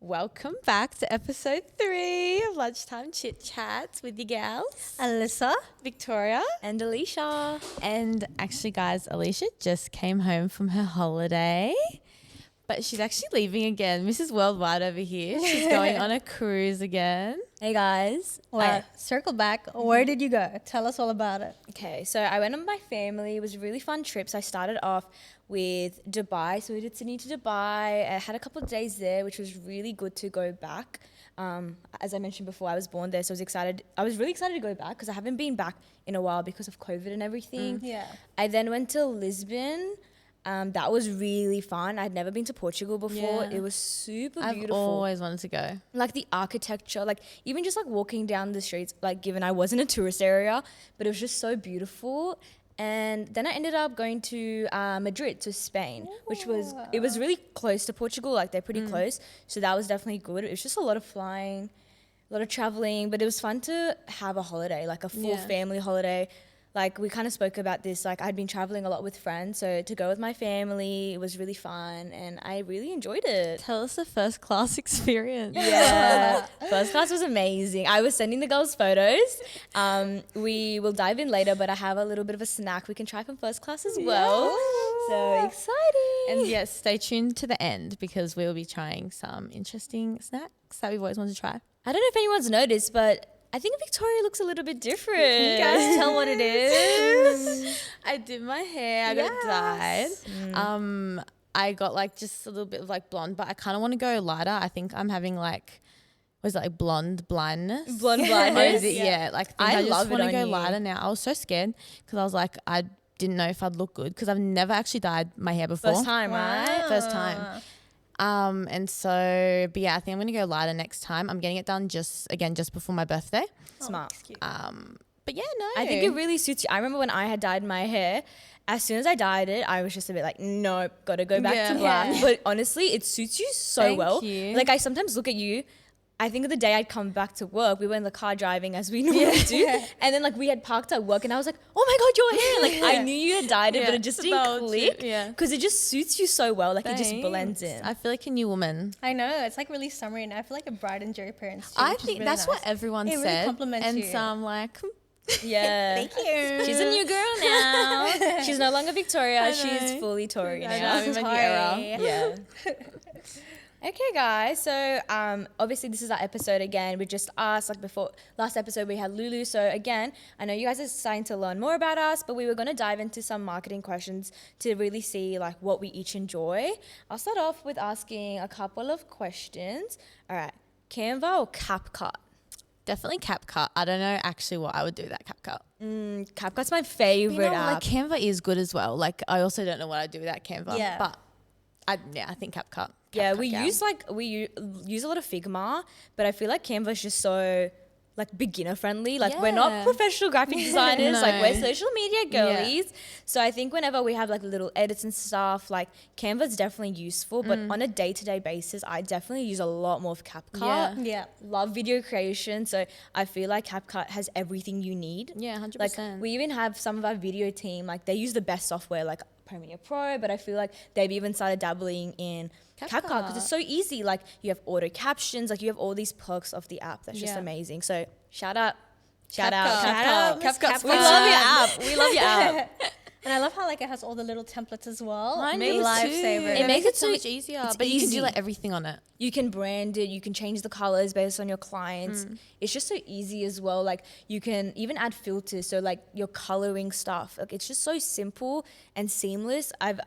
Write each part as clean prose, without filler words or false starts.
Welcome back to episode 3 of Lunchtime Chit Chats with your gals, Alyssa, Victoria. and Alysha. And actually, guys, Alysha just came home from her holiday, but she's actually leaving again. Mrs. Worldwide over here. She's going on a cruise again. Hey guys. Wait, circle back. Where did you go? Tell us all about it. Okay, so I went with my family. It was a really fun trip. So I started off with Dubai. So we did Sydney to Dubai. I had a couple of days there, which was really good to go back. As I mentioned before, I was born there, so I was excited. I was really excited to go back because I haven't been back in a while because of COVID and everything. Yeah. I then went to Lisbon. That was really fun. I'd never been to Portugal before. Yeah. It was super I've beautiful. always wanted to go. Like the architecture, like even just like walking down the streets, like given I wasn't a tourist area, but it was just so beautiful. And then I ended up going to Madrid, to Spain, which was really close to Portugal. Like they're pretty close. So that was definitely good. It was just a lot of flying, a lot of traveling, but it was fun to have a holiday, like a full family holiday. Like we kind of spoke about this, like I'd been traveling a lot with friends, so to go with my family, it was really fun and I really enjoyed it. Tell us the first class experience. Yeah, first class was amazing. I was sending the girls photos. We will dive in later, but I have a little bit of a snack we can try from first class as well. So exciting. And yes, stay tuned to the end because we'll be trying some interesting snacks that we've always wanted to try. I don't know if anyone's noticed, but I think Victoria looks a little bit different. Can you guys tell what it is? I did my hair. I got it dyed. I got like just a little bit of like blonde, but I kind of want to go lighter. I think I'm having like, was it like blonde blindness? Blonde Or blindness? is it? Yeah. Like I I love just it want to on go you. lighter now. I was so scared because I was like, I didn't know if I'd look good because I've never actually dyed my hair before. First time, right? First time. And so, but yeah, I think I'm going to go lighter next time. I'm getting it done just before my birthday. Smart. But yeah, no. I think it really suits you. I remember when I had dyed my hair, as soon as I dyed it, I was just a bit like, nope, got to go back to black. But honestly, it suits you so Thank well. you. Like I sometimes look at you, I think of the day I'd come back to work, we were in the car driving as we normally do. And then like we had parked at work and I was like, oh my God, your hair. Like I knew you had dyed it, but it just it's didn't about click. to- yeah. Because it just suits you so well. Like it just blends in. I feel like a new woman. I know, it's like really summery and I feel like it brightens your appearance too. I which is think really that's nice. what everyone It really said. compliments and you. so I'm like, Yeah. Thank you. She's a new girl now. She's no longer Victoria. She's fully Tory I know, now. I'm in my new era. Yeah. Okay, guys. So, obviously, this is our episode again. We just asked, like before last episode, we had Lulu. So again, I know you guys are starting to learn more about us, but we were going to dive into some marketing questions to really see like what we each enjoy. I'll start off with asking a couple of questions. All right, Canva or CapCut? definitely CapCut. I don't know actually what I would do with that CapCut. CapCut's my favorite Like app. Canva is good as well. Like I also don't know what I'd do with that Canva. Yeah. But I think CapCut. Yeah, CapCut we gal. use a lot of Figma, but I feel like Canva's just so like beginner friendly. Like we're not Yeah. professional graphic designers, like we're No. social media girlies. So I think whenever we have like little edits and stuff, like Canva's definitely useful, but on a day-to-day basis, I definitely use a lot more of CapCut. Yeah. Love video creation, so I feel like CapCut has everything you need. Yeah, 100%. Like we even have some of our video team, like they use the best software like Premiere Pro, but I feel like they've even started dabbling in CapCut because it's so easy. Like you have auto captions, like you have all these perks of the app. That's just Yeah. amazing. So shout out. CapCut. We love your app. We love your app. And I love how like it has all the little templates as well. I Big know lifesaver. too. It makes it so so- much easier. it's But you can easy. do like everything on it. You can brand it, you can change the colors based on your clients. Mm. It's just so easy as well. Like you can even add filters, so like your coloring stuff. Like it's just so simple and seamless. I've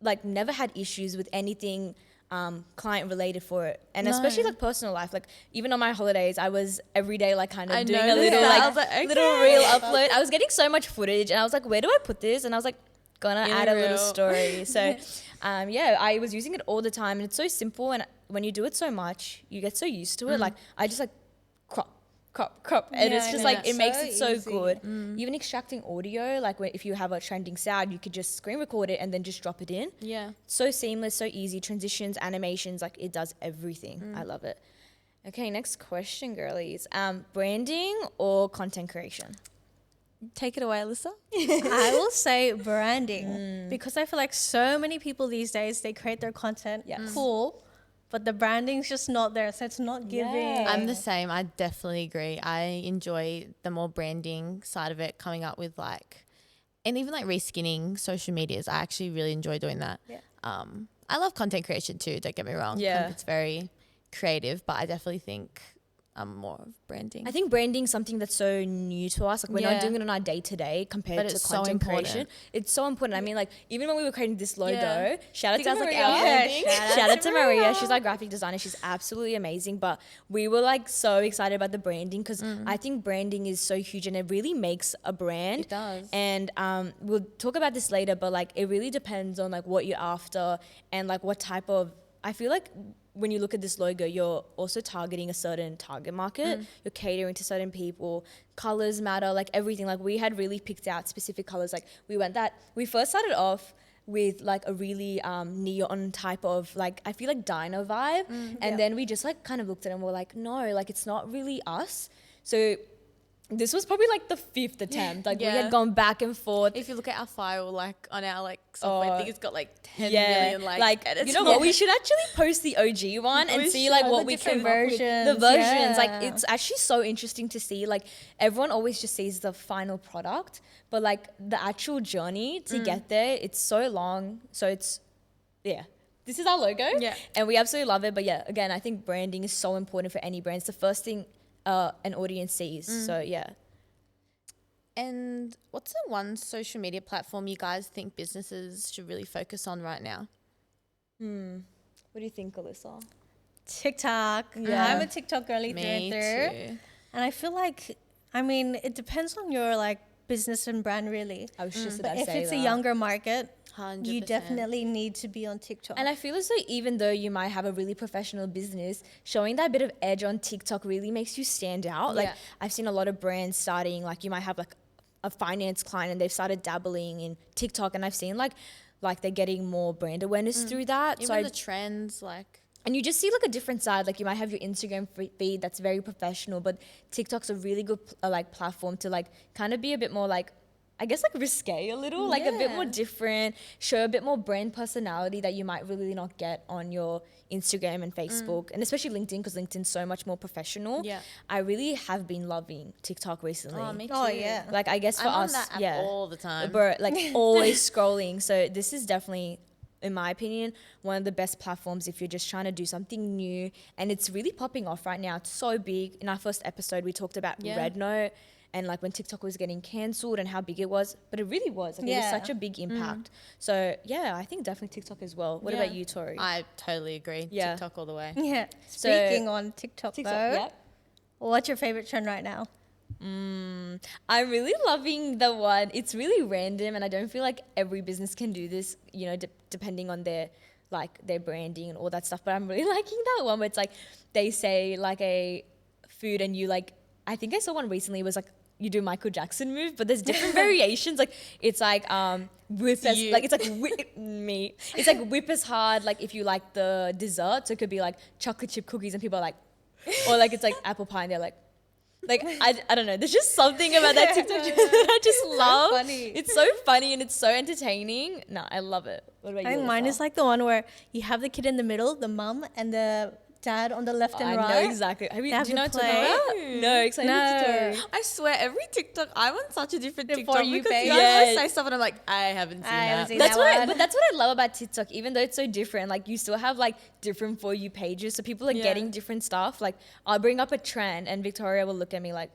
like never had issues with anything client related for it, and especially like personal life. Like even on my holidays, I was every day like kind of I doing know a little that. like, I was like, little okay. reel upload. I was getting so much footage, and I was like, where do I put this? And I was like, gonna In add a a little reel. story. So yeah, I was using it all the time, and it's so simple. And when you do it so much, you get so used to it. Like I just like crop, and Yeah, it's I just know. like it makes So it so easy. good. Even extracting audio, like if you have a trending sound, you could just screen record it and then just drop it in. Yeah. So seamless, so easy. Transitions, animations, like it does everything. I love it. Okay, next question, girlies. Branding or content creation? Take it away, Alyssa. I will say branding because I feel like so many people these days they create their content cool, but the branding's just not there, so it's not giving. Yeah. I'm the same. I definitely agree. I enjoy the more branding side of it, coming up with like, and even like reskinning social medias. I actually really enjoy doing that. Yeah. I love content creation too. Don't get me wrong. Yeah. It's very creative, but I definitely think I'm more of branding. I think branding is something that's so new to us. Like we're not Yeah. doing it on our day to day compared But to it's so content creation. important. It's so important. I mean, like even when we were creating this logo, Yeah. shout out to That's Maria. like our branding. Shout out to Maria. She's our graphic designer. She's absolutely amazing. But we were like so excited about the branding because I think branding is so huge and it really makes a brand. It does. And we'll talk about this later, but like it really depends on like what you're after and like what type of. I feel like when you look at this logo, you're also targeting a certain target market. You're catering to certain people. Colors matter, like everything. Like we had really picked out specific colors. Like we first started off with like a really neon type of like, I feel like diner vibe. And then we just like kind of looked at it and we're like, no, like it's not really us. So this was probably like the 5th attempt. Like we had gone back and forth. If you look at our file, like on our like software, I think it's got like 10 Yeah, million like edits. you know what? We should actually post the OG one and We see like should. what The we different came up with. The versions, versions, like yeah. it's actually so interesting to see. Like everyone always just sees the final product, but like the actual journey to get there, it's so long. So it's this is our logo, and we absolutely love it. But yeah, again, I think branding is so important for any brand. It's the first thing an audience sees. So yeah. And what's the one social media platform you guys think businesses should really focus on right now? What do you think, Alyssa? TikTok. Yeah. I'm a TikTok girly through and Me through. too. And I feel like, I mean, it depends on your like business and brand really. I was just But about to if say it's that. a younger market, 100%. you definitely need to be on TikTok. And I feel as though even though you might have a really professional business, showing that bit of edge on TikTok really makes you stand out. Like Yeah. I've seen a lot of brands starting, like you might have like a finance client and they've started dabbling in TikTok, and I've seen like they're getting more brand awareness through that. Even the trends, like And you just see like a different side. Like you might have your Instagram feed that's very professional, but TikTok's a really good like platform to like kind of be a bit more like, I guess like risque a little, like a bit more different, show a bit more brand personality that you might really not get on your Instagram and Facebook, and especially LinkedIn, because LinkedIn's so much more professional. Yeah. I really have been loving TikTok recently. oh, me too. Oh, yeah. Like I guess for I'm on us, that app yeah, all the time. bro, like always scrolling. So this is definitely, in my opinion, one of the best platforms if you're just trying to do something new, and it's really popping off right now. It's so big. In our first episode, we talked about Red Note and like when TikTok was getting cancelled and how big it was, but it really was. Like it was such a big impact. So yeah, I think definitely TikTok as well. What about you, Tori? I totally agree. Yeah. TikTok all the way. Yeah. So- Speaking on TikTok, TikTok, though, yeah. what's your favorite trend right now? I'm really loving the one. It's really random, and I don't feel like every business can do this, you know, depending on their branding and all that stuff. But I'm really liking that one where it's like they say like a food and you like, I think I saw one recently, it was like you do Michael Jackson move, but there's different variations. Like it's like whip as you. like it's like me. It's like whip as hard. Like if you like the dessert, so it could be like chocolate chip cookies, and people are like, or like it's like apple pie, and they're like I don't know. There's just something about that TikTok trend that I just love. funny. It's so funny and it's so entertaining. No, I love it. What about you? I think mine Alyssa? is like the one where you have the kid in the middle, the mum, and the dad on the left and I right. know exactly. Have you, They have do you know to what I'm play. talking about? No, explain No. it to Tori. I swear, every TikTok, I'm on such a different The For TikTok You because page. you guys always Yeah. say stuff and I'm like, I haven't seen that. seen That's that what one. but that's what I love about TikTok. Even though it's so different, like you still have like different For You pages, so people are getting different stuff. Like I'll bring up a trend and Victoria will look at me like,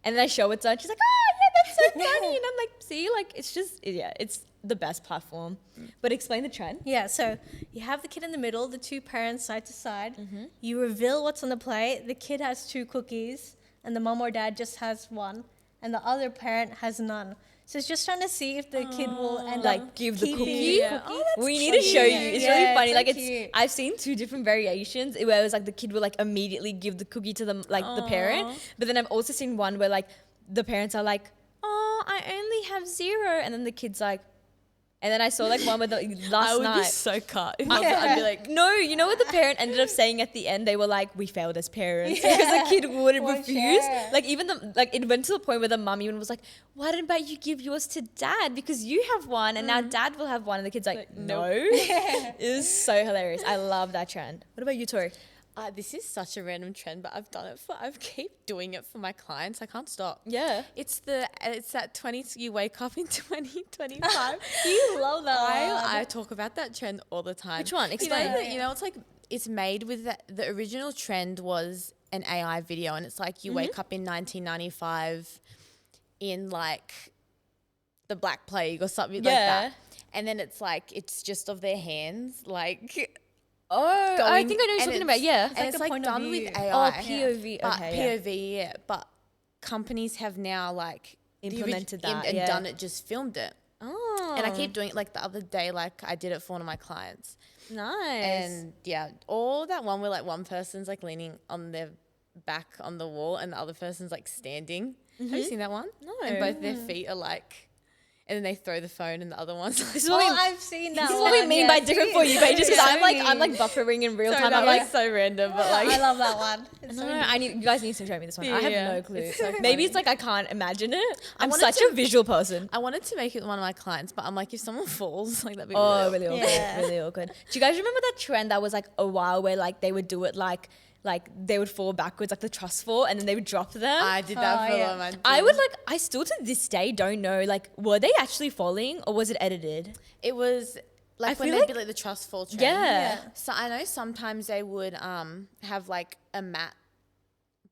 and then I show it to her and she's like, oh yeah, that's so funny. And I'm like, see, like it's just, it's the best platform. But explain the trend. Yeah, so you have the kid in the middle, the two parents side to side. Mm-hmm. You reveal what's on the plate. The kid has 2 cookies, and the mom or dad just has 1, and the other parent has none. So it's just trying to see if the kid will end Like up give the keeping cookie. the cookie. We need to show you. It's Yeah, really funny. so Like it's, cute. I've seen 2 different variations where it was like the kid will like immediately give the cookie to the the parent, but then I've also seen one where like the parents are like, oh, I only have 0, and then the kid's like, And then I saw like one with the I last would be night. so cut. I'd be like, No, you know what the parent ended up saying at the end? They were like, "We failed as parents," because the kid would For refuse. sure. Like even it went to the point where the mum even was like, "Why didn't you give yours to dad? Because you have one, and now dad will have one." And the kid's like, "No." It was so hilarious. I love that trend. What about you, Tori? this is such a random trend, but I keep doing it for my clients. I can't stop. Yeah. It's that 20, you wake up in 2025. You love that one. I talk about that trend all the time. Which one? Explain. It's like, it's made with the original trend was an AI video, and it's like you wake up in 1995 in like the Black Plague or something like that. And then it's like, it's just of their hands, like... Oh, I going- think I know what you're and talking about. Yeah. And it's the like point of done view. with AI. Oh, POV. But Okay. POV, yeah. But companies have now like Implemented that, and yeah. done it, just filmed it. Oh. And I keep doing it. Like the other day, like I did it for one of my clients. Nice. And yeah, all that one where like one person's like leaning on their back on the wall and the other person's like standing. Have you seen that one? No. And both their feet are like, and then they throw the phone and the other one's This is what we. I've seen that This is one. what we mean by different for you pages, because Yeah. I'm like buffering in real so time. that I'm like, was so random, but like I love that one. It's so no, you guys need to show me this one. I have Yeah. no clue. It's so Maybe funny. it's like I can't imagine it. I'm wanted such to- a visual person. I wanted to make it one of my clients, but I'm like, if someone falls, like that'd be Oh, really really awkward. Yeah. Really awkward. Do you guys remember that trend that was like a while where like they would do it like they would fall backwards, like the trust fall, and then they would drop them? I did that for yeah. a long time. I would like, I still to this day don't know, like, were they actually falling or was it edited? It was like I when feel they'd like- be like the trust fall trend. Yeah. So I know sometimes they would have like a mat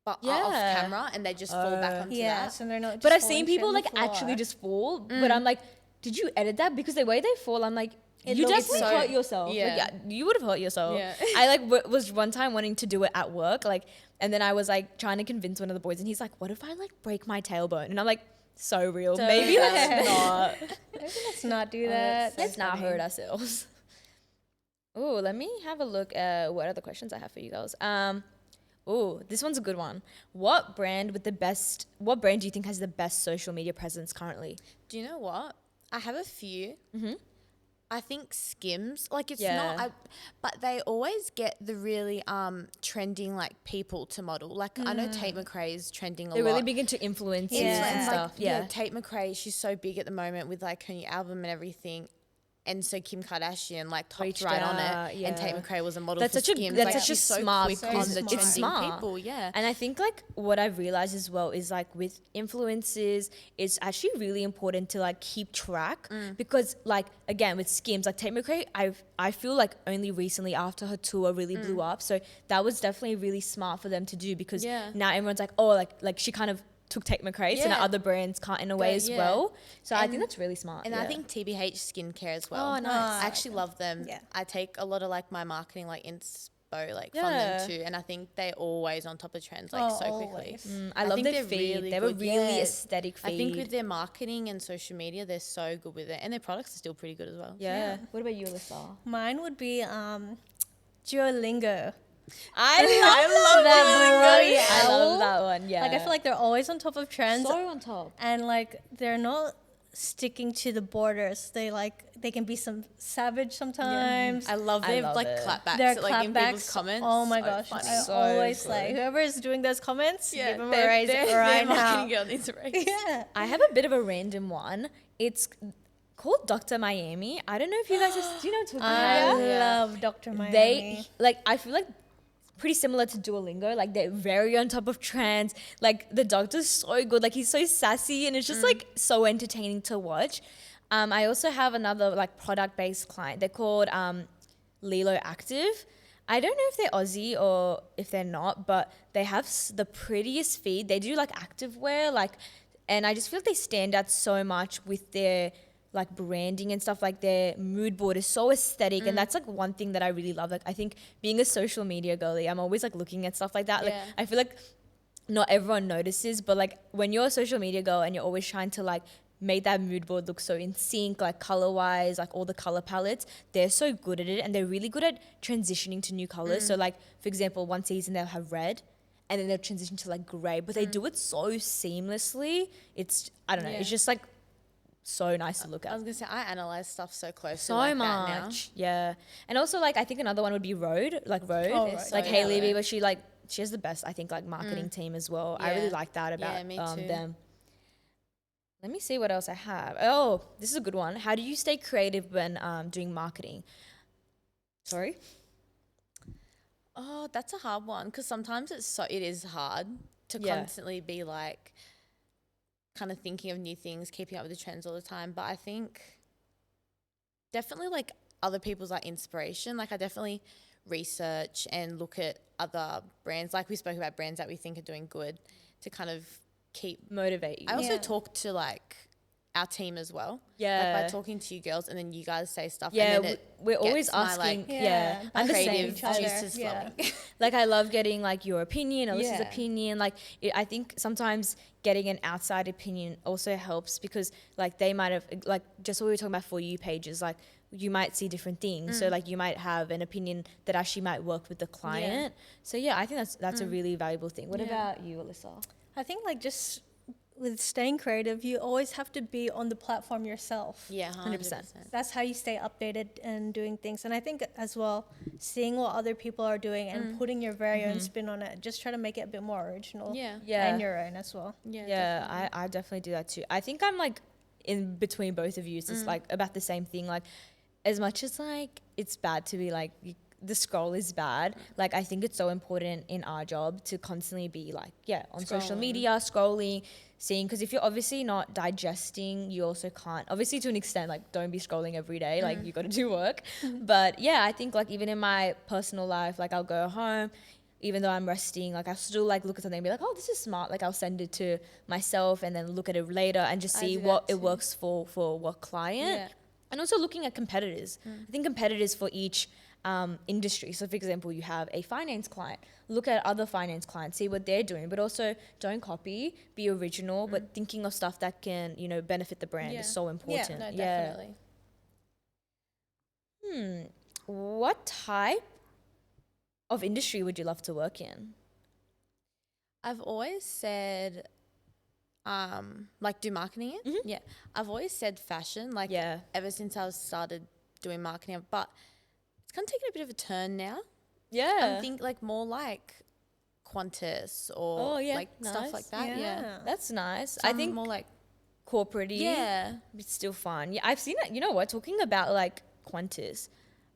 off Yeah. camera and they just fall back onto Yeah, that. so they're not. But just I've seen falling people straight like on the floor. actually just fall, but I'm like, did you edit that? Because the way they fall, I'm like, you looks definitely so- hurt yourself. Like, yeah. yeah, you would have hurt yourself. Yeah. I like was one time wanting to do it at work, like, and then I was like trying to convince one of the boys, and he's like, "What if I like break my tailbone?" And I'm like, "So real. So Maybe real. let's not. Maybe let's not do that. Let's not hurt ourselves." Oh, let me have a look at what other questions I have for you girls. Oh, this one's a good one. What brand do you think has the best social media presence currently? Do you know what? I have a few. I think Skims, like it's Yeah. not, but they always get the really trending like people to model. Like I know Tate McRae is trending a They're lot. really big into influencers Yeah. and Like, stuff. Yeah. Tate McRae, she's so big at the moment with like her new album and everything. And so Kim Kardashian like topped Reached right on out, it, and Tate yeah. McRae was a model That's for such a Skims. that's like, such a she's so smart quick so on the smart. trending It's smart. people. Yeah, And I think like what I've realized as well is like with influencers, it's actually really important to like keep track because like again with Skims, like Tate McRae, I feel like only recently after her tour really blew up. So that was definitely really smart for them to do because Yeah. now everyone's like, oh, like she kind of took Tate McRae, so now Yeah. other brands can't in a way as yeah. well. So I think And- that's really smart. and yeah. I think TBH skincare as well. Oh, nice. I actually love them. Yeah. I take a lot of like my marketing like inspo like from Yeah. them too, and I think they're always on top of trends like so quickly. always. I love think their they're feed. really They have a good. really Yeah. aesthetic feed. I think with their marketing and social media, they're so good with it, and their products are still pretty good as well. yeah. What about you, Alyssa? Mine would be Duolingo. I that love that one. Yeah. Like I feel like they're always on top of trends, so on top. and like they're not sticking to the borders. They can be some savage sometimes. I love I their love like it. clapbacks, Their like in people's clapbacks. comments. Oh my So gosh! funny. I So always good. like whoever is doing those comments, Yeah, give them a their- raise their right now. marketing girl needs a raise. Yeah. I have a bit of a random one. It's called Dr. Miami. I don't know if you guys do you know what I'm talking I about? Yeah. love Dr. Miami. They like I feel like pretty similar to Duolingo. Like they're very on top of trends. Like the doctor's so good. Like he's so sassy and it's just like so entertaining to watch. I also have another like product-based client. They're called Lilo Active. I don't know if they're Aussie or if they're not, but they have the prettiest feed. They do like activewear, like, and I just feel like they stand out so much with their like branding and stuff. Like their mood board is so aesthetic, and that's like one thing that I really love. Like I think being a social media girly, I'm always like looking at stuff like that. Like Yeah. I feel like not everyone notices, but like when you're a social media girl and you're always trying to like make that mood board look so in sync, like color wise, like all the color palettes, they're so good at it, and they're really good at transitioning to new colors. So like for example, one season they'll have red and then they'll transition to like gray, but they do it so seamlessly. It's I don't know, Yeah. it's just like so nice to look I at. was gonna say I analyze stuff so closely So like much. that now. Yeah. And also like I think another one would be Road. Oh, right. Like So Hailey good. Bieber, she has the best, I think, like marketing team as well. I really Yeah. like that about Yeah, me too. them. Let me see what else I have. Oh, this is a good one. How do you stay creative when doing marketing? Sorry? Oh, that's a hard one because sometimes it is hard to Yeah. constantly be like kind of thinking of new things, keeping up with the trends all the time. But I think definitely like other people's like inspiration. Like I definitely research and look at other brands. Like we spoke about brands that we think are doing good to kind of keep. Motivate you. I also Yeah. talk to like our team as well. Yeah. Like by talking to you girls and then you guys say stuff. Yeah, And then we're always gets my, asking. like, Yeah, I'm the same. creative juices Yeah. flowing. Like I love getting like your opinion, Alyssa's Yeah. opinion. Like I think sometimes getting an outside opinion also helps because like they might have like just what we were talking about for you pages. Like you might see different things, so like you might have an opinion that actually might work with the client. So yeah, I think that's a really valuable thing. What Yeah. about you, Alyssa? I think like just with staying creative, you always have to be on the platform yourself. Yeah, 100%. That's how you stay updated and doing things. And I think as well, seeing what other people are doing and putting your very own spin on it, just try to make it a bit more original. Yeah. Yeah. And your own as well. Yeah, I definitely do that too. I think I'm like in between both of you. It's like about the same thing. Like as much as like it's bad to be like the scroll is bad, like I think it's so important in our job to constantly be like on social media scrolling, seeing, because if you're obviously not digesting, you also can't, obviously to an extent, like don't be scrolling every day, like you got to do work. But yeah, I think like even in my personal life, like I'll go home, even though I'm resting, like I'll still like look at something and be like, oh, this is smart. Like I'll send it to myself and then look at it later and just I see do what that it too. works for what client. Yeah. And also looking at competitors. I think competitors for each industry. So for example, you have a finance client, look at other finance clients, see what they're doing, but also don't copy, be original, but thinking of stuff that can, benefit the brand Yeah. is so important. No, definitely. What type of industry would you love to work in? I've always said, like do marketing in. Yeah. I've always said fashion, like Yeah. ever since I started doing marketing, but it's kind of taken a bit of a turn now. Yeah. I think like more like Qantas or like stuff nice. like that. Yeah. That's nice. So I think more like, corporate yeah. it's still fun. Yeah, I've seen it. You know what? Talking about like Qantas,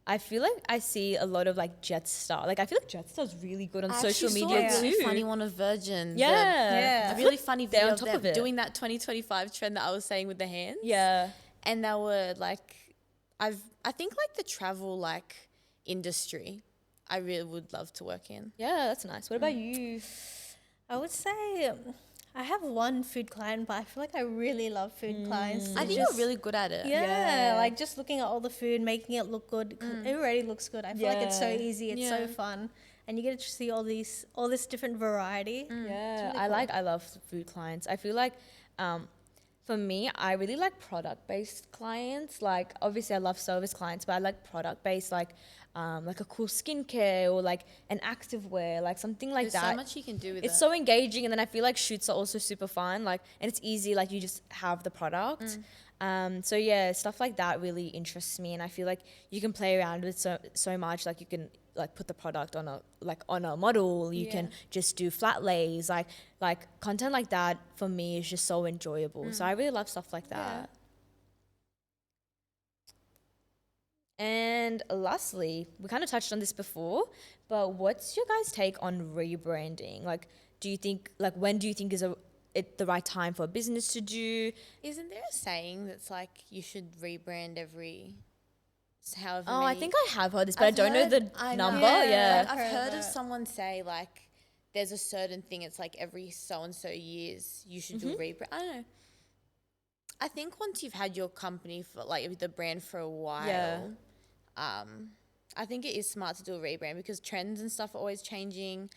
I feel like I see a lot of like Jetstar. Like I feel like Jetstar's really good on I social actually media saw a really too. funny one of Virgin. Yeah. A really funny they're video on of top them of it. doing that 2025 trend that I was saying with the hands. Yeah. And they were like, I think like the travel like industry, I really would love to work in. Yeah, that's nice. What about you? I would say I have one food client, but I feel like I really love food clients. I think you're really good at it. Yeah, like just looking at all the food, making it look good. It already looks good. I feel like it's so Yeah. easy. It's so fun, and you get to see all this different variety. Yeah, I love food clients. I feel like for me, I really like product-based clients. Like obviously I love service clients, but I like product-based, like a cool skincare or like an activewear, like something like There's that. so much you can do with It's it. so engaging, and then I feel like shoots are also super fun, like, and it's easy, like you just have the product. So yeah, stuff like that really interests me, and I feel like you can play around with so much. Like you can like put the product on a model. You can just do flat lays, like content like that. For me, is just so enjoyable. So I really love stuff like that. And lastly, we kind of touched on this before, but what's your guys' take on rebranding? Like, do you think, like, when do you think is it the right time for a business to do? Isn't there a saying that's like you should rebrand every however Oh, many? I think I have heard this, but I've I don't know the I number. Yeah. Yeah. Like, I've Heard heard of that. someone say like there's a certain thing. It's like every so and so years you should do a rebrand. I don't know. I think once you've had your company for like the brand for a while, I think it is smart to do a rebrand because trends and stuff are always changing,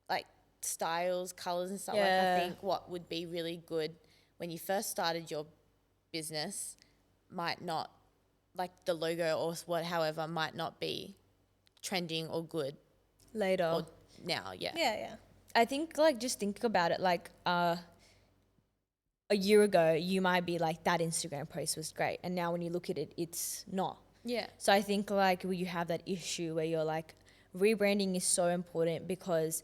like styles, colors and stuff. Like I think what would be really good when you first started your business might not, like the logo or however might not be trending or good Later. or now. Yeah. Yeah. I think like just think about it like a year ago, you might be like, that Instagram post was great. And now when you look at it, it's not. Yeah. So I think like when you have that issue where you're like, rebranding is so important because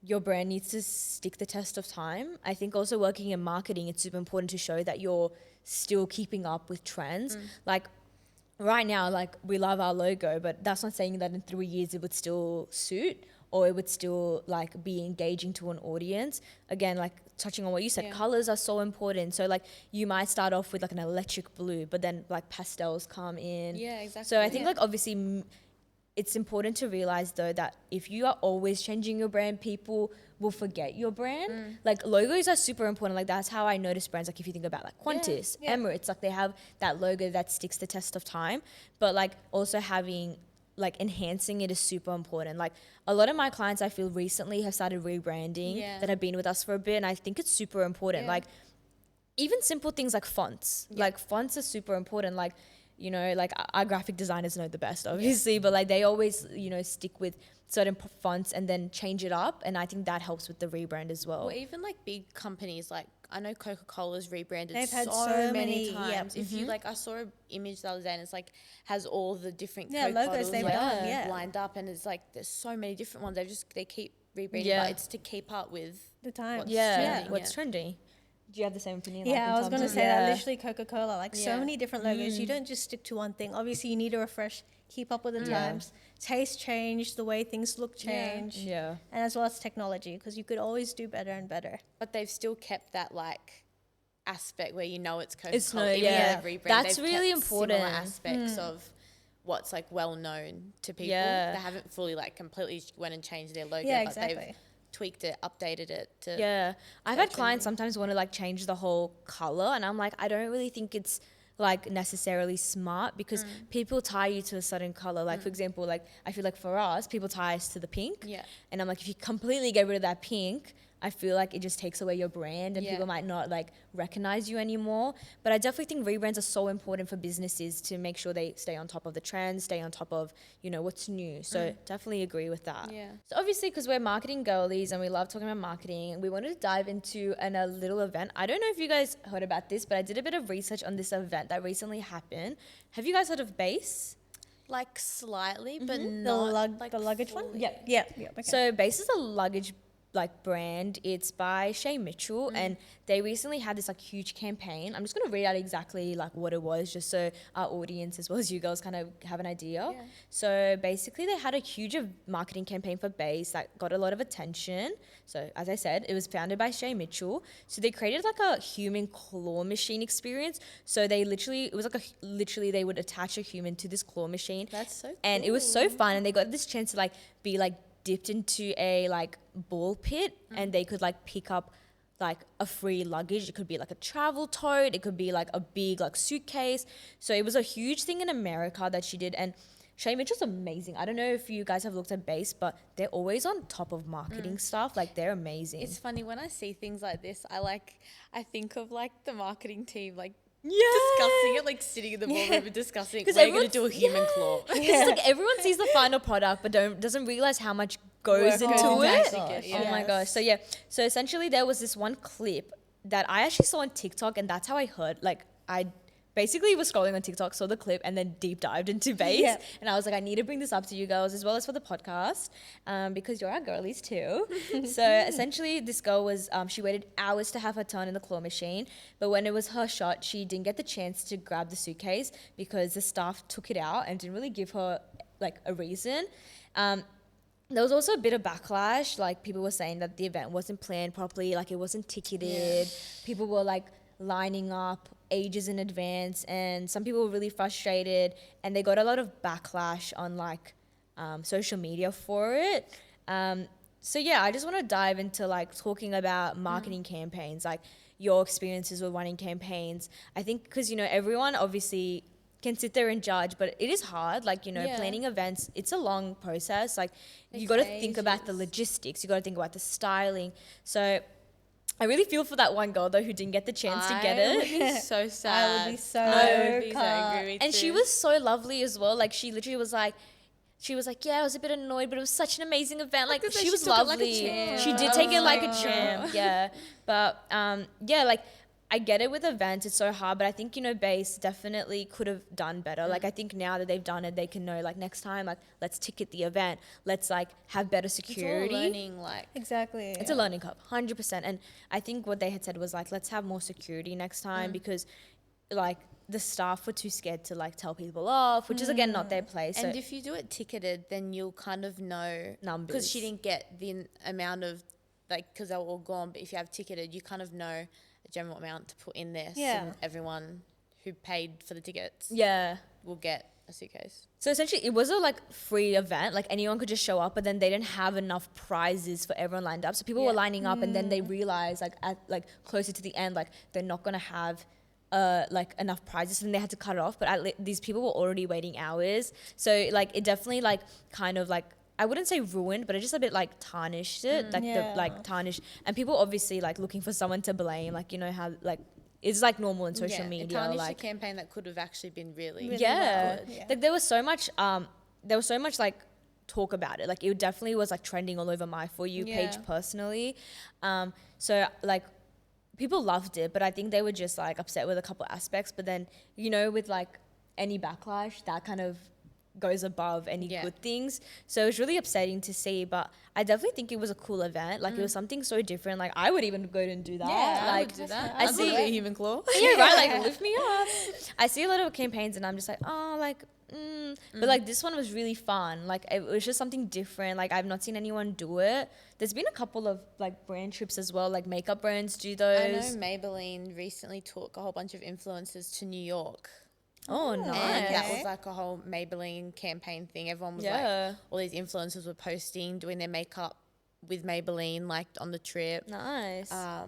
your brand needs to stick the test of time. I think also working in marketing, it's super important to show that you're still keeping up with trends. Like right now, like we love our logo, but that's not saying that in 3 years it would still suit or it would still like be engaging to an audience. Again, like touching on what you said, colors are so important. So like you might start off with like an electric blue, but then like pastels come in. Yeah, exactly. So I think like obviously it's important to realize though that if you are always changing your brand, people will forget your brand. Like logos are super important. Like that's how I notice brands. Like if you think about like Qantas, Emirates, like they have that logo that sticks the test of time. But like also having like enhancing it is super important. Like a lot of my clients I feel recently have started rebranding that have been with us for a bit, and I think it's super important. Like even simple things like fonts. Like fonts are super important. Like, you know, like our graphic designers know the best, obviously, but like they always, you know, stick with certain fonts and then change it up. And I think that helps with the rebrand as well. Or even like big companies, like I know Coca-Cola's rebranded They've had so many times. Yep. If you like, I saw an image the other day and it's like has all the different Yeah, Coke logos bottles they've like, done, lined up, and it's like there's so many different ones. They keep rebranding, but it's to keep up with The times. what's trending, What's trendy. Do you have the same opinion? Yeah, like, in I was terms going to of- say that literally Coca-Cola, like so Yeah. many different logos. You don't just stick to one thing. Obviously, you need to refresh, keep up with the times. Taste change, the way things look change. Yeah. And as well as technology, because you could always do better and better. but they've still kept that like aspect where you know it's Coca-Cola. It's no- even yeah. though they've rebranded, That's they've really kept similar important. aspects of what's like well known to people. Yeah. They haven't fully like completely went and changed their logo, Yeah, but exactly. they've tweaked it, updated it to Yeah. I've had clients sometimes want to like change the whole color, and I'm like, I don't really think it's like necessarily smart because people tie you to a certain color. Like for example, like I feel like for us, people tie us to the pink. Yeah. And I'm like, if you completely get rid of that pink, I feel like it just takes away your brand and people might not like recognize you anymore. But I definitely think rebrands are so important for businesses to make sure they stay on top of the trends, stay on top of, you know, what's new. So definitely agree with that. Yeah. So obviously, because we're marketing girlies and we love talking about marketing, we wanted to dive into a little event. I don't know if you guys heard about this, but I did a bit of research on this event that recently happened. Have you guys heard of Base? like slightly, but The, not like the luggage one? fully. Yeah. Okay. So Base is a luggage like brand. It's by Shay Mitchell, and they recently had this like huge campaign. I'm just gonna read out exactly like what it was, just so our audience as well as you girls kind of have an idea. Yeah. So basically, they had a huge marketing campaign for Base that got a lot of attention. So as I said, it was founded by Shay Mitchell. So they created like a human claw machine experience. So they literally they would attach a human to this claw machine. That's so cool. And it was so fun, and they got this chance to like be like dipped into a like ball pit, and they could like pick up like a free luggage. It could be like a travel tote, it could be like a big like suitcase. So it was a huge thing in America that she did, and Shay Mitchell's amazing. I don't know if you guys have looked at Base, but they're always on top of marketing stuff. Like they're amazing. It's funny when I see things like this. I think of like the marketing team like yeah. discussing it, like sitting in the ballroom and discussing. 'Cause We're gonna do a everyone's- human claw. Because like everyone sees the final product but doesn't realize how much goes Work into goes it. into it, Oh my yes. gosh. So yeah. So essentially there was this one clip that I actually saw on TikTok, and that's how I heard, like I basically was scrolling on TikTok, saw the clip, and then deep dived into Base. Yeah. And I was like, I need to bring this up to you girls as well as for the podcast, because you're our girlies too. So essentially this girl was, she waited hours to have her turn in the claw machine, but when it was her shot, she didn't get the chance to grab the suitcase because the staff took it out and didn't really give her like a reason. There was also a bit of backlash. Like people were saying that the event wasn't planned properly, like it wasn't ticketed. People were like lining up ages in advance, and some people were really frustrated, and they got a lot of backlash on like social media for it. So yeah, I just want to dive into like talking about marketing campaigns, like your experiences with running campaigns. I think because, you know, everyone obviously can sit there and judge, but it is hard. Like, you know, planning events, it's a long process. Like you got to think about the logistics, you got to think about the styling. So I really feel for that one girl though who didn't get the chance to get I would it. be so sad. I would be so cut. angry. And she was so lovely as well. Like she literally was like, yeah, I was a bit annoyed, but it was such an amazing event. Like Like, she she was took it like a lovely. champ. She did take it like a champ. Yeah. But yeah, like I get it with events, it's so hard, but I think, base definitely could have done better. Like, I think now that they've done it, they can know, like, next time, like, let's ticket the event. Let's, like, have better security. It's all learning, like. Exactly. It's a learning curve, 100%. And I think what they had said was, like, let's have more security next time because, like, the staff were too scared to, like, tell people off, which is, again, not their place. And so if you do it ticketed, then you'll kind of know. Numbers. Because she didn't get the amount of, like, because they were all gone. But if you have ticketed, you kind of know a general amount to put in there. Yeah. So everyone who paid for the tickets yeah. will get a suitcase. So essentially, it was a like free event. Like anyone could just show up, but then they didn't have enough prizes for everyone lined up. So people were lining up, and then they realized like at like closer to the end, like they're not gonna have like enough prizes, and they had to cut it off. But these people were already waiting hours, so like it definitely like kind of like. I wouldn't say ruined, but it just a bit like tarnished it, tarnished. And people obviously like looking for someone to blame, like how like it's like normal in social media. It tarnished like a campaign that could have actually been really Really yeah. good. Like there was so much like talk about it. Like it definitely was like trending all over my For You page personally. So like people loved it, but I think they were just like upset with a couple aspects. But then with like any backlash, that kind of goes above any good things. So it was really upsetting to see, but I definitely think it was a cool event. Like it was something so different. Like I would even go and do that. Yeah, like, I would do that. I I'd see a human claw. yeah, right. Like lift me up. I see a lot of campaigns and I'm just like, oh, like, but like this one was really fun. Like it was just something different. Like I've not seen anyone do it. There's been a couple of like brand trips as well. Like makeup brands do those. I know Maybelline recently took a whole bunch of influencers to New York. Oh, nice. And that was like a whole Maybelline campaign thing. Everyone was like, all these influencers were posting, doing their makeup with Maybelline, like on the trip. Nice. So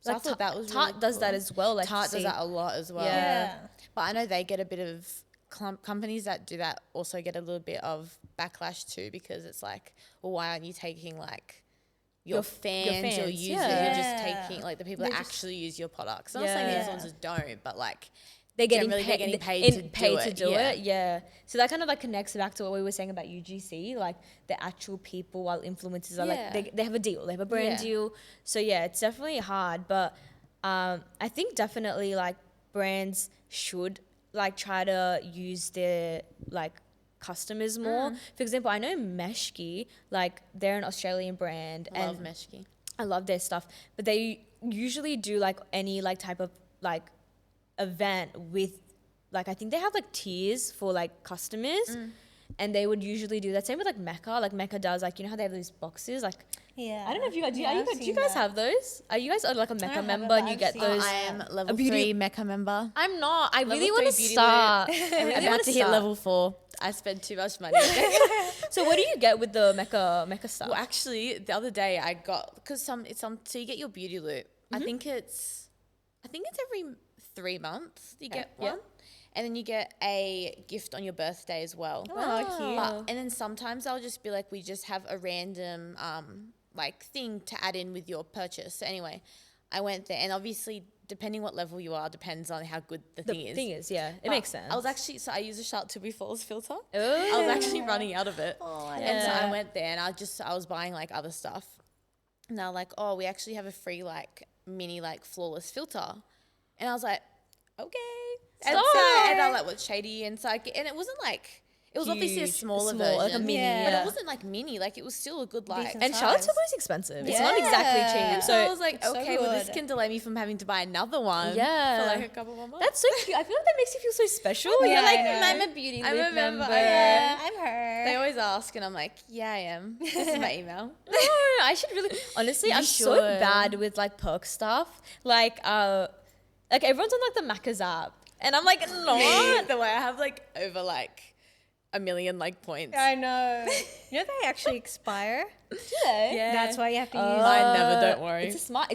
like I thought that was Tarte really does cool. that as well. Like Tarte does that a lot as well. Yeah. But I know they get a bit of companies that do that also get a little bit of backlash too, because it's like, well, why aren't you taking like your fans, your users? You're just taking like the people that actually use your products. I'm not saying the influencers don't, but like they're getting paid to do it. Yeah. So that kind of like connects back to what we were saying about UGC, like the actual people, while influencers are like they have a deal, they have a brand deal. So yeah, it's definitely hard, but I think definitely like brands should like try to use their like customers more. For example, I know Meshki, like they're an Australian brand. I love Meshki. I love their stuff, but they usually do like any like type of like event with like I think they have like tiers for like customers, and they would usually do that. Same with like Mecca. Like Mecca does like how they have those boxes. Like I don't know if you guys do you guys have those? Are you guys like a Mecca member and you get those? I am level 3 Mecca member. I'm not. I really want to beauty start. I'm about to hit level 4. I spend too much money. So what do you get with the Mecca stuff? Well, actually, the other day I got because so you get your beauty loop. I think it's every 3 months you get one. And then you get a gift on your birthday as well. Oh, cute. And then sometimes I'll just be like, we just have a random like thing to add in with your purchase. So anyway, I went there, and obviously depending what level you are depends on how good the thing is. It makes sense. I was actually, so I use a Charlotte Tilbury Falls filter. Oh. I was actually running out of it. And so Yeah. I went there and I was buying like other stuff. And they're like, oh, we actually have a free like mini like flawless filter. And I was like, okay. And I like what's shady, and so and it wasn't like it was obviously a smaller version, like a mini, but it wasn't like mini. Like it was still a good like. Decent And size. Charlotte Tilbury is expensive. It's not exactly cheap. So I was like, it's so okay, well this good. can delay me from having to buy another one. Yeah. For like a couple more months. That's so cute. I feel like that makes you feel so special. Yeah, You're like, I know. I'm a beauty I'm loop a member. member. Yeah, I'm her. They always ask, and I'm like, yeah, I am. This is my email. No, I should really. Honestly, I'm so should. bad with like perk stuff. Like everyone's on like the Macca's app, and I'm like, not. The way I have like over like 1 million like points. I know. You know they actually expire? Yeah. That's why you have to use Mine never, don't worry. It's a smart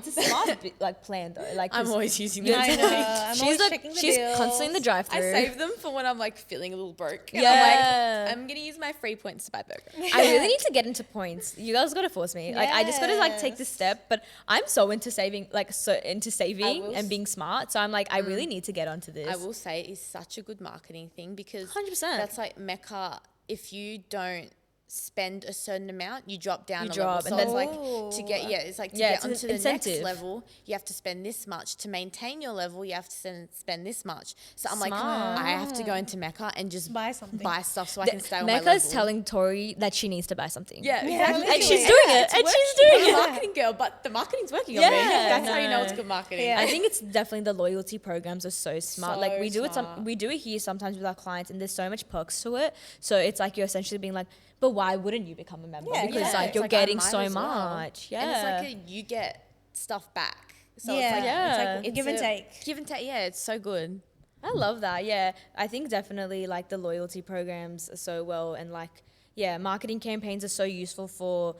like plan though. Like I'm 'cause always using I them. know. I'm always checking the she's deals. constantly in the I drive-through. save them for when I'm like feeling a little broke. And Yeah. I'm going to use my free points to buy burger. I really need to get into points. You guys gotta force me. Like I just gotta like take this step. But I'm so into saving, and being smart. So I'm like, I really need to get onto this. I will say it is such a good marketing thing because 100%. that's like Mecca. If you don't spend a certain amount, you drop down You a drop, level. and So then- it's like to get it's like to Yeah, get it's an onto the incentive. next level, you have to spend this much. To maintain your level, you have to spend this much. So I'm like, Smart. I have to go into Mecca and just Buy something. buy stuff so I can stay on my Mecca's level. telling Tori that she needs to buy something. Yeah, Yeah, exactly. literally. And she's doing it. It's And she's working. doing I'm a it. marketing girl, but the marketing's working on Yeah, me. That's how you know no. it's good marketing. Yeah. I think it's definitely the loyalty programs are so smart. So Like we do smart. we do it here sometimes with our clients, and there's so much perks to it. So it's like you're essentially being like, but why wouldn't you become a member? Yeah, Because yeah. like It's you're like, I getting might so as well. much. Yeah. And it's like you get stuff back. So Yeah. it's like, Yeah. it's Give and take. Give and take. Yeah, it's so good. I love that. Yeah. I think definitely like the loyalty programs are so well, and like, yeah, marketing campaigns are so useful for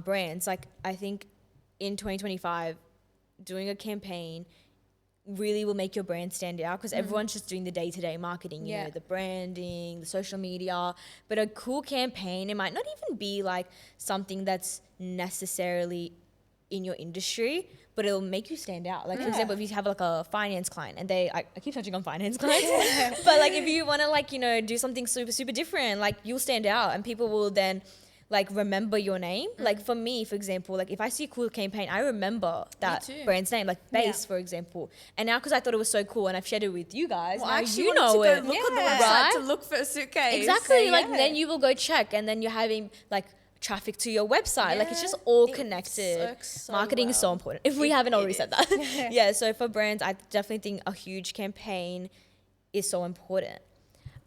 brands. Like I think in 2025, doing a campaign really will make your brand stand out because everyone's just doing the day-to-day marketing, you Yeah. know, the branding, the social media. But a cool campaign, it might not even be like something that's necessarily in your industry, but it'll make you stand out. Like, for example, if you have like a finance client and I keep touching on finance clients, but like if you want to like, you know, do something super, super different, like you'll stand out and people will then like remember your name. Like for me, for example, like if I see a cool campaign, I remember that too. brand's name, like Base, Yeah. for example. And now because I thought it was so cool and I've shared it with you guys, Well, now I actually you wanted know to it. go look on the Yeah. website Right? to look for a suitcase. Exactly. So, Like yeah. then you will go check and then you're having like traffic to your website. Like it's just all It connected. works so Marketing is so well. important. If we haven't already said that. Yeah. So for brands, I definitely think a huge campaign is so important.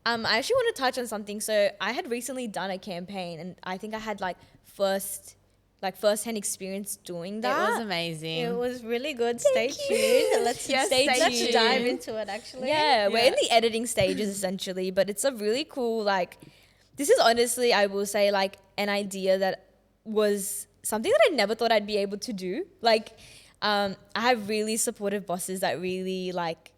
I actually want to touch on something. So I had recently done a campaign and I think I had like first-hand experience doing that. It was amazing. It was really good. Stay tuned. Let's Yes, stay let's tuned. dive into it actually. Yeah, we're in the editing stages essentially, but it's a really cool, like, this is honestly, I will say, like, an idea that was something that I never thought I'd be able to do. Like, I have really supportive bosses that really, like,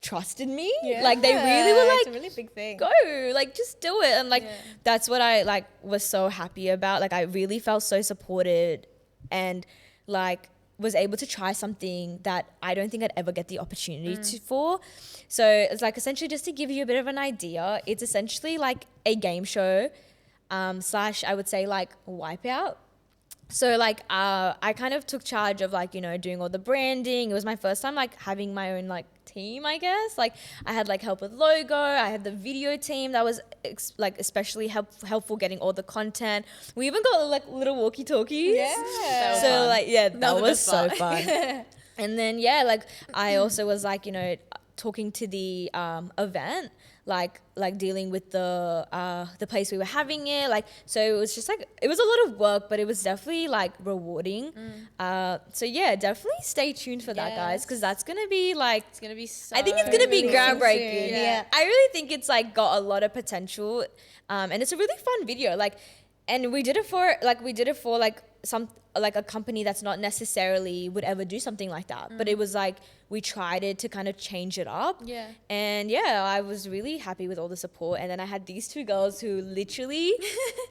trusted me. Like, they really were It's like, a really big thing. go, like, just do it. And, like, that's what I, like, was so happy about. Like, I really felt so supported and, like, was able to try something that I don't think I'd ever get the opportunity for. So it's like essentially just to give you a bit of an idea, it's essentially like a game show slash I would say like Wipeout. So like I kind of took charge of like, you know, doing all the branding. It was my first time like having my own like team, I guess. Like I had like help with logo. I had the video team that was like especially helpful getting all the content. We even got like little walkie-talkies. Yeah. So fun. like yeah, that Another was so best fun. And then yeah, like I also was like, you know, talking to the event, like dealing with the place we were having it, like so it was just like it was a lot of work, but it was definitely like rewarding. So yeah, definitely stay tuned for that, guys, because that's gonna be like It's gonna be so. I think it's gonna be really groundbreaking. soon. Yeah. I really think it's like got a lot of potential, and it's a really fun video. Like, and we did it for like some like a company that's not necessarily would ever do something like that, but it was like we tried it to kind of change it up. Yeah. And yeah, I was really happy with all the support. And then I had these two girls who literally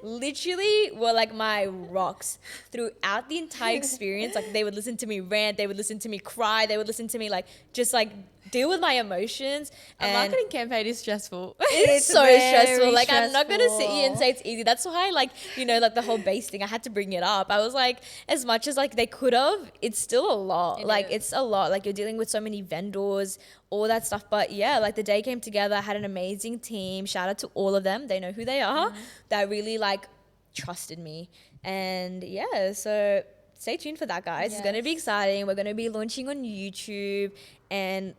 were like my rocks throughout the entire experience. Like they would listen to me rant, they would listen to me cry, they would listen to me like just like deal with my emotions. A And marketing campaign is stressful. it's so very stressful. Like I'm not gonna sit here and stressful. say it's easy. That's why, like, you know, like the whole base thing, I had to bring it up. I was like, as much as like they could have, it's still a lot. It's a lot. Like you're dealing with so many vendors, all that stuff. But yeah, like the day came together. I had an amazing team. Shout out to all of them. They know who they are. That really like trusted me. And yeah, so stay tuned for that, guys. It's gonna be exciting. We're gonna be launching on YouTube, and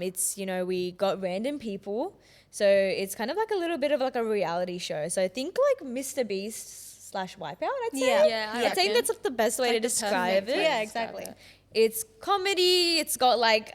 it's, you know, we got random people, so it's kind of like a little bit of like a reality show. So think like Mr. Beast / Wipeout. I'd say. Yeah, I I think reckon. that's like the best way to the describe perfect it. way Yeah, to describe exactly. it. It's comedy. It's got like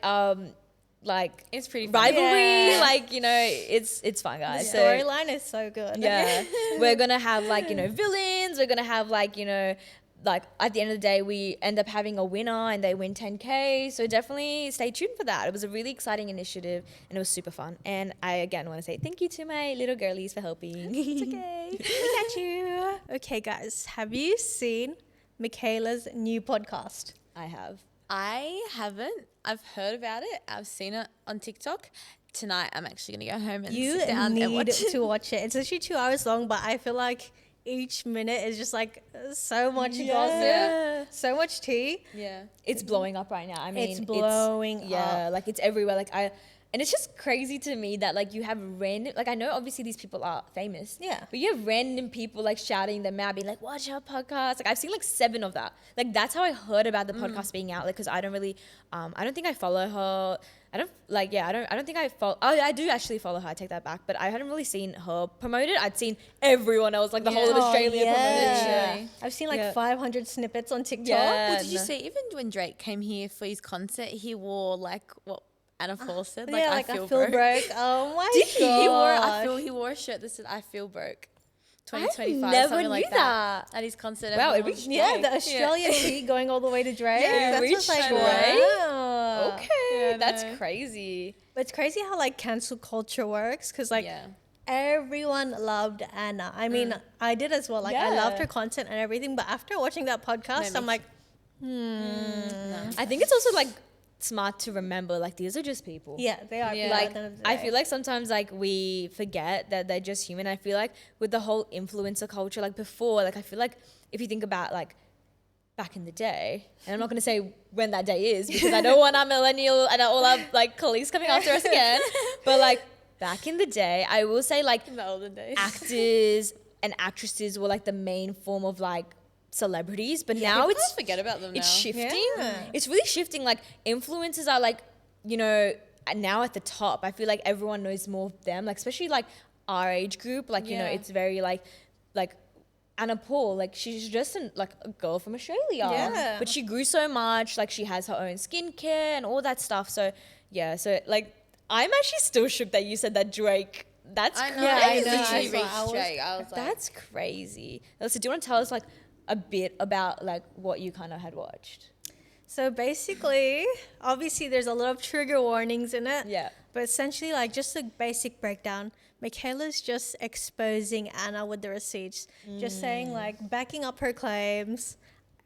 It's pretty fun. rivalry. Yeah. Like, you know, it's fun, The guys. So storyline is so good. yeah, we're gonna have like, you know, villains. We're gonna have like, you know, like at the end of the day we end up having a winner and they win 10K. So definitely stay tuned for that. It was a really exciting initiative and it was super fun. And I again want to say thank you to my little girlies for helping. It's okay. We got you. Okay, guys, have you seen Michaela's new podcast? I have. I haven't. I've heard about it. I've seen it on TikTok. Tonight, I'm actually gonna go home and You sit down and need watch it. to watch it. It's actually 2 hours long, but I feel like each minute is just like so much gossip, so much tea. Yeah. It's blowing up right now. I mean, It's blowing up. Yeah, like it's everywhere. And it's just crazy to me that like you have random, like I know obviously these people are famous. Yeah. But you have random people like shouting them out, being like, watch our podcast. Like I've seen like 7 of that. Like that's how I heard about the podcast being out. Like, cause I don't really, I don't think I follow her. I don't think I follow, I do actually follow her. I take that back. But I hadn't really seen her promoted. I'd seen everyone else, like the whole of Australia promoted. I've seen like 500 snippets on TikTok. Yeah. Well, did you see even when Drake came here for his concert, he wore like what Anna Paul said, like, Yeah, I like feel I feel broke. Oh my god. He wore a shirt that said I feel broke. I 2025, never something knew like that. At his concert. Wow, it everyone- reached Yeah, Drake. the Australian tea going all the way to Drake. Yeah, That's reached what's like, Drake. wow. Okay, Yeah, I that's know. crazy. But it's crazy how like cancel culture works because like yeah. everyone loved Anna. I mean, I did as well. Like I loved Yeah. her content and everything. But after watching that podcast, I'm like, I think it's also like smart to remember like these are just people. yeah, they are. Yeah. people Like at the end of the I day. feel like sometimes like we forget that they're just human. I feel like with the whole influencer culture, like before, like I feel like if you think about like back in the day, and I'm not going to say when that day is because I don't want our millennial and all our like colleagues coming after us again, but like back in the day, I will say like In the olden days. actors and actresses were like the main form of like celebrities, but now People it's forget about them now. it's shifting. Yeah. It's really shifting. Like influencers are like, you know, now at the top. I feel like everyone knows more of them. Like especially like our age group. Like you know, Yeah. it's very like Anna Paul. Like she's just like a girl from Australia. Yeah. But she grew so much. Like she has her own skincare and all that stuff. So yeah. So like I'm actually still shook that you said that Drake. That's I know. crazy. Yeah, I I know. literally I reached was- Drake. I was like, That's crazy. Alyssa, do you want to tell us like a bit about like what you kind of had watched? So basically, obviously, there's a lot of trigger warnings in it. Yeah. But essentially, like just a basic breakdown. Michaela's just exposing Anna with the receipts, just saying like backing up her claims.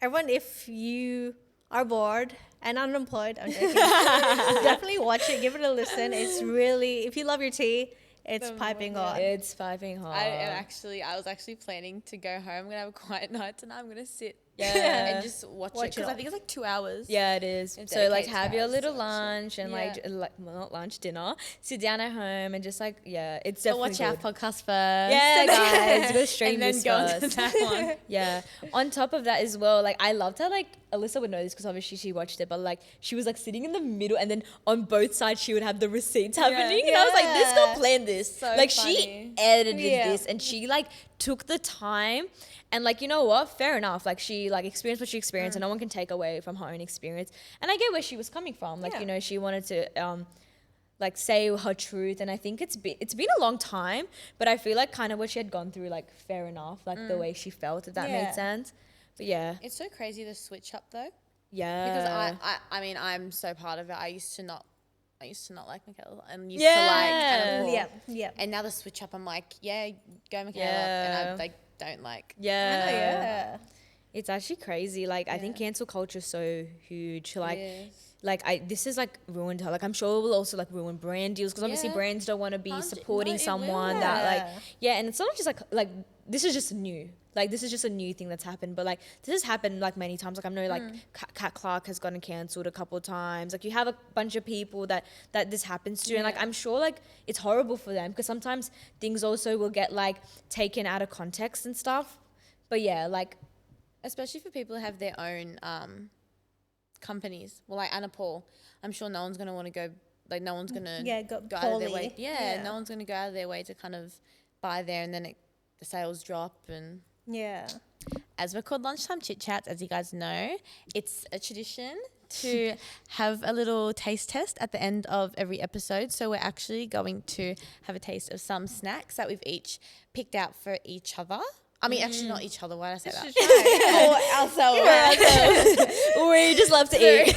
Everyone, if you are bored and unemployed, I'm joking, definitely watch it. Give it a listen. It's really, if you love your tea, it's piping hot. It's piping hot. I was actually planning to go home. I'm gonna have a quiet night tonight. I'm gonna sit Yeah. and just watch it Watch it because I all. think it's like 2 hours. Yeah, it is. And So like dedicate have 2 your hours little to watch it. lunch and like, Yeah. like well, not lunch, dinner. Sit down at home and just like it's But definitely watch our good. podcast first. Yeah, guys, go stream and then this go on to first. that one. Yeah. On top of that as well, like I loved how like Alyssa would know this because obviously she watched it, but like she was like sitting in the middle and then on both sides she would have the receipts happening. And I was like, this girl Yeah. planned this. So like funny. she edited Yeah. this and she like took the time and like, you know what? Fair enough. Like she like experienced what she experienced and no one can take away from her own experience. And I get where she was coming from. Like, Yeah. you know, she wanted to like say her truth, and I think it's been a long time, but I feel like kind of what she had gone through, like fair enough, like the way she felt, if that Yeah. made sense. But yeah, It's so crazy the switch up though, yeah, because I mean I'm so part of it. I used to not like Michaela and used Yeah. to like Anna Paul. Yeah. And now the switch up, I'm like, yeah, go Michaela, Yeah. and I like don't like. yeah, Yeah. It's actually crazy. Like I think cancel culture is so huge. Like Yes. like this is like ruined her. Like I'm sure it will also like ruin brand deals because obviously Yeah. brands don't want to be 100 supporting no, it someone will. that like Yeah. and it's not just like this is just new. Like this is just a new thing that's happened, but like this has happened like many times. Like I know like Kat Clark has gotten cancelled a couple of times. Like you have a bunch of people that this happens to, and like I'm sure like it's horrible for them because sometimes things also will get like taken out of context and stuff. But yeah, like Especially for people who have their own companies. Well, like Anna Paul, I'm sure no one's gonna want to go. Like no one's gonna Go out of their Pauly. way. Yeah, no one's gonna go out of their way to kind of buy there, and then the sales drop. And Yeah. as we're called lunchtime chit chats, as you guys know, it's a tradition to have a little taste test at the end of every episode. So we're actually going to have a taste of some snacks that we've each picked out for each other. I mean, actually not each other. Why did I say that? Or ourselves. we just love to eat.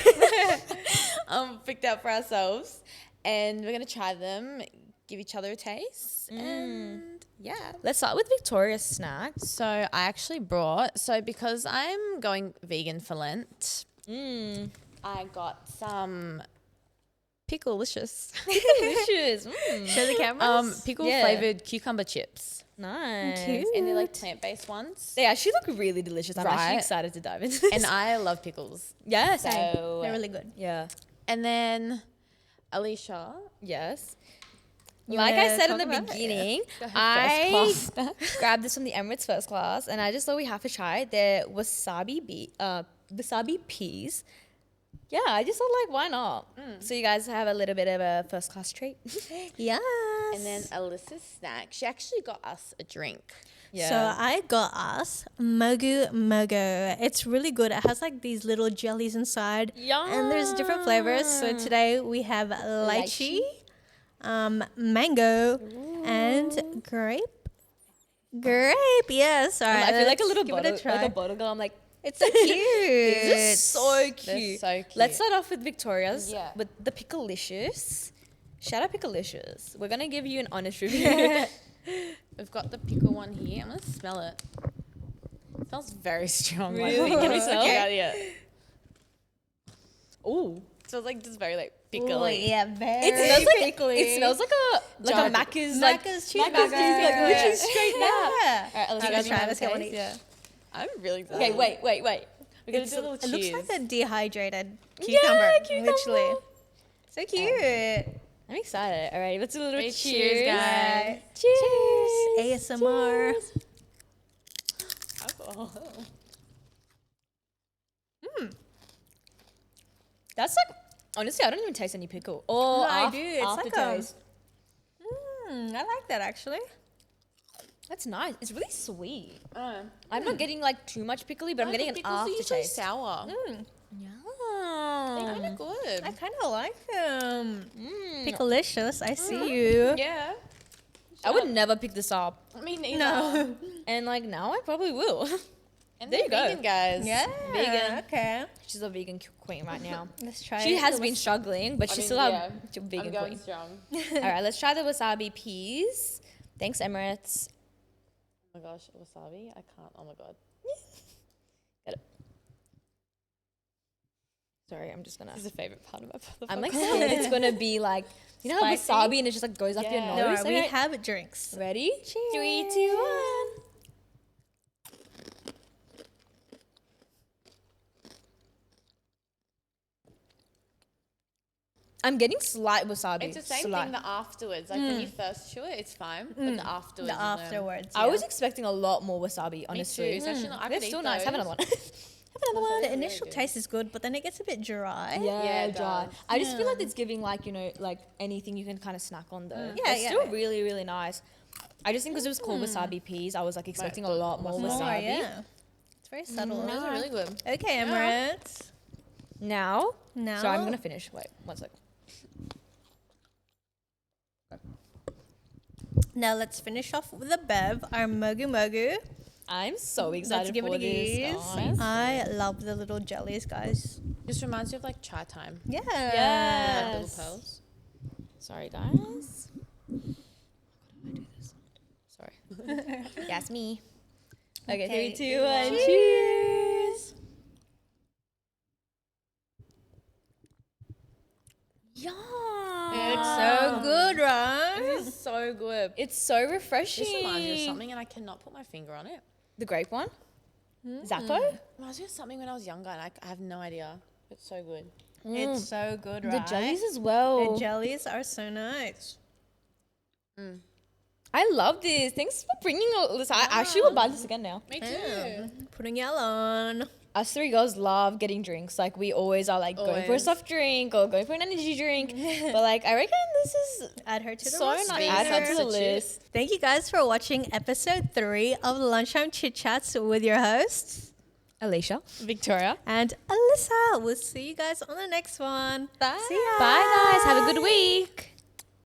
Picked out for ourselves, and we're gonna try them, give each other a taste, and yeah. Let's start with Victoria's snacks. So I actually brought, because I'm going vegan for Lent, I got some Picklelicious. Delicious. Show the cameras. Pickle Yeah. flavored cucumber chips. Nice. Cute. And they're like plant-based ones. They actually look really delicious. I'm actually Right. excited to dive into this. And I love pickles. yeah, So, same. They're really good. Yeah. and then Alysha. Yes. You Like I wanna said in talk the about it? beginning, Got her I first class. grabbed this from the Emirates first class, and I just thought we have to try their wasabi peas. Yeah, I just thought like, why not? So you guys have a little bit of a first class treat. Yes. And then Alyssa's snack. She actually got us a drink. So I got us Mogu Mogu. It's really good. It has like these little jellies inside. And there's different flavors. So today we have lychee, mango, and grape. Grape, yes. All right. I feel like a let's little give bottle, it a try. like a bottle girl. I'm like, It's so cute. this is so cute. They're so cute. Let's start off with Victoria's. Yeah. With the Picklelicious. Shout out Picklelicious. We're gonna give you an honest review. We've got the pickle one here. I'm gonna smell it. It smells very strong. Really? Like, Can we smell? Yeah. Ooh. It smells like just very like Oh, pickly. yeah, very It smells like pickly. it smells like a Jar- Macca's Macca's cheeseburger. Macca's cheeseburger, literally straight now. Yeah. Alright, let's Let's go. try. Let's get one Taste. each. Yeah. I'm really excited. Okay, wait. We're gonna It's- do a little it cheers. looks like a dehydrated cucumber. cucumber. Literally. So cute. I'm excited. All right, let's do a little Hey, cheers. cheers, guys. Cheers. ASMR. Alcohol. That's like, honestly, I don't even taste any pickle. Oh, No, I do. It's like aftertaste. I like that actually. That's nice. It's really sweet. Oh. I'm not getting like too much pickly, but I'm getting an pickles are usually aftertaste. sour. They're kind Yum. of good. I kind of like them. Picklelicious. I see you. Yeah. I would never pick this up. I mean, neither. No. And like now I probably will. And There they're you go. vegan, guys. Yeah. Vegan. Okay. She's a vegan queen right now. Let's try She it. has been struggling, but she's still a vegan I'm going queen. strong. All right, let's try the wasabi peas. Thanks, Emirates. Oh my gosh, wasabi? I can't. Oh my god. Get it. Sorry, I'm just gonna. This is a favorite part of my I'm like scared it's gonna be like, you know how Spicy? wasabi and it just like goes up your Yeah. nose. No, we Okay. have drinks. Ready? Cheers. 3, 2, 1. I'm getting slight wasabi. It's the same Slight. thing that afterwards. Like when you first chew it, it's fine. But the afterwards. The is when- afterwards. I yeah. was expecting a lot more wasabi, Me honestly. too. It's actually not, I They're could still eat nice. Have those. another one. Have another one. The initial taste is good, but then it gets a bit dry. Yeah, it dry. does. I just feel like it's giving like, you know, like anything you can kind of snack on though. Yeah, It's yeah. still really, really nice. I just think because it was called wasabi peas, I was like expecting a lot more More, wasabi. yeah. It's very subtle. Those are really good. Okay, Emirates. Now, Now. sorry, I'm gonna finish. Wait, 1 sec. Now let's finish off with a bev, our Mogu Mogu. I'm so Let's excited give for it a this. gaze. guys. I love the little jellies, guys. Just reminds you of like chai time. Yeah. Yeah. Little Yes. pearls. Sorry, guys. How do I do this? Sorry. That's me. Okay, Okay, 3, 2, 1. cheers. Cheers. Yum. It's so good, right? This is so good. It's so refreshing. This reminds me of something, and I cannot put my finger on it. The grape one? Zappo? Reminds me of something when I was younger, and I have no idea. It's so good. It's so good, The right? jellies as well. The jellies are so nice. I love this. Thanks for bringing all this. I actually will buy this again now. Me too. Putting y'all on. Us 3 girls love getting drinks. Like we always are like going for a Always. soft drink or going for an energy drink. But like I reckon this is Add her to the so nice. roster. Add her to the Substitute. list. Thank you guys for watching episode 3 of Lunchtime Chit Chats with your hosts Alysha. Victoria. and Alyssa. We'll see you guys on the next one. Bye. See ya. Bye guys. Have a good week.